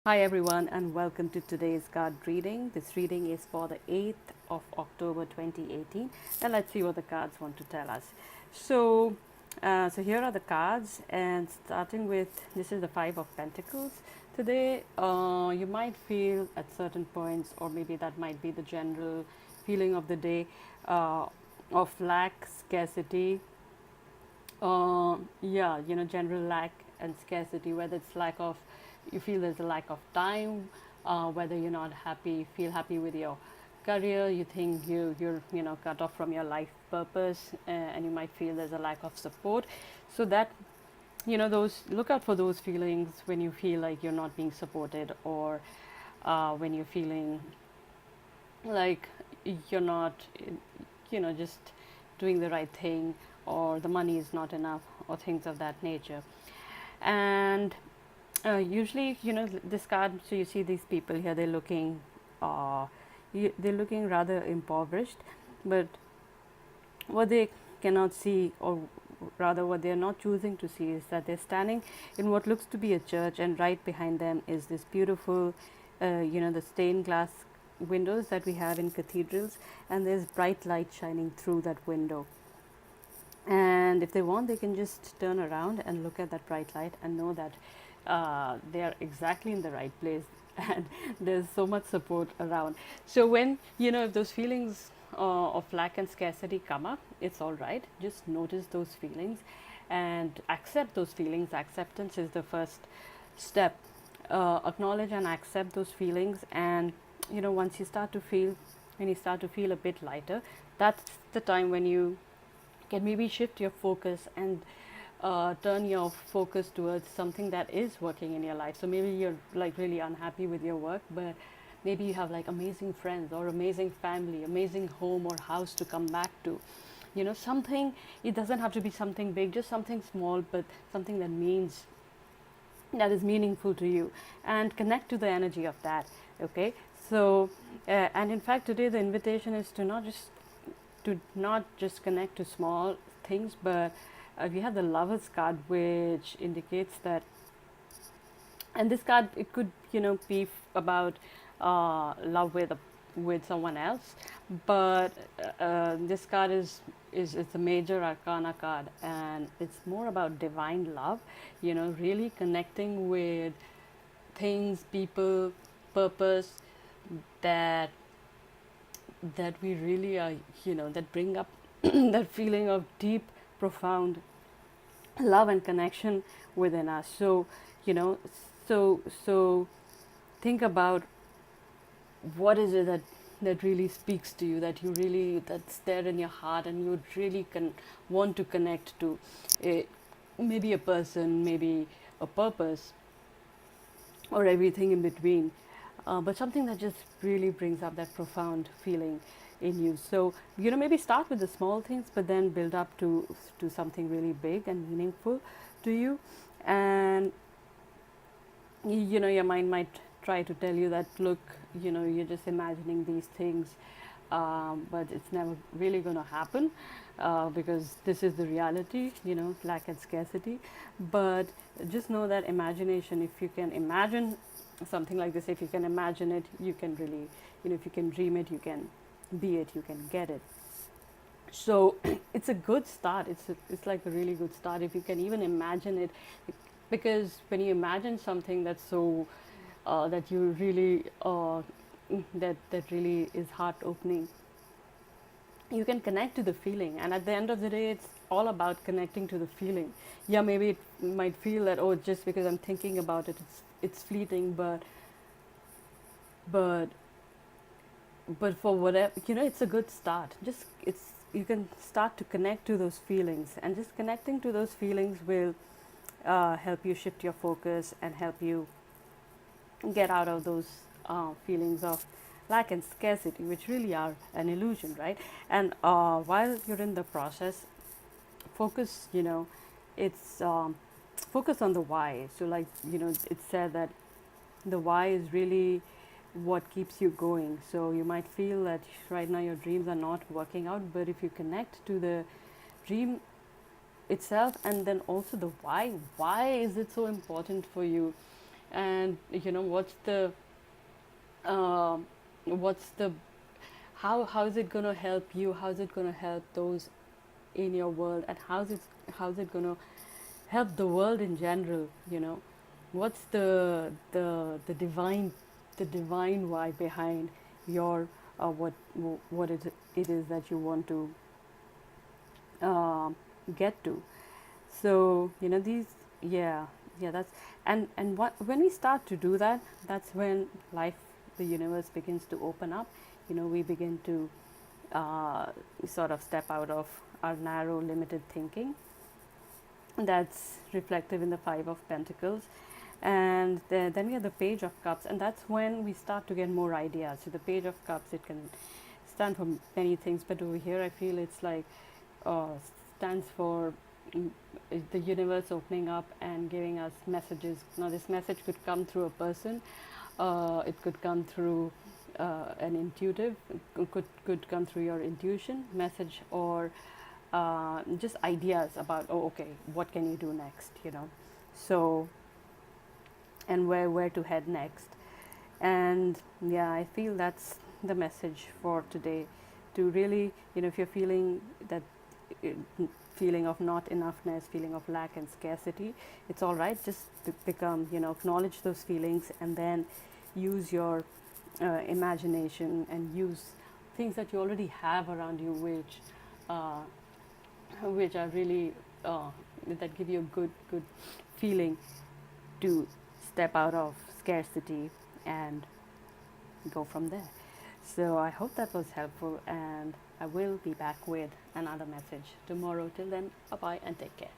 Hi everyone and welcome to today's card reading. This reading is for the 8th of October 2018 and let's see what the cards want to tell us. So here are the cards and starting with this is the 5 of Pentacles. Today you might feel at certain points, or maybe that might be the general feeling of the day, uh, of lack, scarcity, general lack and scarcity, whether it's lack of, you feel there's a lack of time, whether you're not happy, feel happy with your career, you think you're cut off from your life purpose, and you might feel there's a lack of support. So that, those, look out for those feelings when you feel like you're not being supported, or when you're feeling like you're not, just doing the right thing, or the money is not enough, or things of that nature. And usually, this card, so you see these people here, they're looking, uh, they're looking rather impoverished, but what they cannot see, or rather what they're not choosing to see, is that they're standing in what looks to be a church, and right behind them is this beautiful, the stained glass windows that we have in cathedrals, and there's bright light shining through that window. And if they want, they can just turn around and look at that bright light and know that they are exactly in the right place and there's so much support around. So when, if those feelings of lack and scarcity come up, it's all right. Just notice those feelings and accept those feelings. Acceptance is the first step. Acknowledge and accept those feelings, and once you start to feel, when you start to feel a bit lighter, that's the time when you can maybe shift your focus and turn your focus towards something that is working in your life. So maybe you're like really unhappy with your work, but maybe you have like amazing friends or amazing family, amazing home or house to come back to. Something, it doesn't have to be something big, just something small, but something that is meaningful to you, and connect to the energy of that. Okay, so and in fact today the invitation is to not just connect to small things, but we have the Lovers card, which indicates that, and this card, it could be about love with someone else, but this card is it's a major arcana card, and it's more about divine love. Really connecting with things, people, purpose, that we really are, that bring up that feeling of deep, profound love and connection within us. So, you know, so think about what is it that really speaks to you, that you really, that's there in your heart, and you would really want to connect to. It, maybe a person, maybe a purpose, or everything in between, but something that just really brings up that profound feeling in you. So maybe start with the small things, but then build up to something really big and meaningful to you. And your mind might try to tell you that, look, you're just imagining these things, but it's never really going to happen, because this is the reality, lack and scarcity. But just know that imagination, if you can imagine something like this, if you can imagine it, you can really, if you can dream it, you can be it, you can get it. So it's a good start. It's like a really good start if you can even imagine it, because when you imagine something that's so that you really that really is heart opening, you can connect to the feeling. And at the end of the day, it's all about connecting to the feeling. Yeah, maybe it might feel that, oh, just because I'm thinking about it, it's fleeting, but but for whatever, it's a good start. Just it's You can start to connect to those feelings, and just connecting to those feelings will help you shift your focus and help you get out of those feelings of lack and scarcity, which really are an illusion, right? And while you're in the process, focus, it's focus on the why. So, like, it said that the why is really what keeps you going. So you might feel that right now your dreams are not working out, but if you connect to the dream itself, and then also the why is it so important for you, And uh, what's the how is it going to help you, how is it going to help those in your world, and how's it going to help the world in general, what's the divine why behind your what it is that you want to um, get to. So these, yeah, yeah, that's, and what when we start to do that, that's when life, the universe begins to open up. We begin to uh, sort of step out of our narrow limited thinking. That's reflective in the Five of Pentacles. And then we have the Page of Cups, and that's when we start to get more ideas. So the Page of Cups, it can stand for many things, but over here I feel it's like uh, stands for mm, the universe opening up and giving us messages. Now this message could come through a person, it could come through an intuitive, it could come through your intuition message, or just ideas about, oh, okay, what can you do next, so, and where to head next. And yeah, I feel that's the message for today, to really, if you're feeling that uh, feeling of not enoughness, feeling of lack and scarcity, it's all right. Just become, acknowledge those feelings, and then use your imagination, and use things that you already have around you, uh, which are really that give you a good feeling to step out of scarcity and go from there. So I hope that was helpful, and I will be back with another message tomorrow. Till then, bye bye and take care.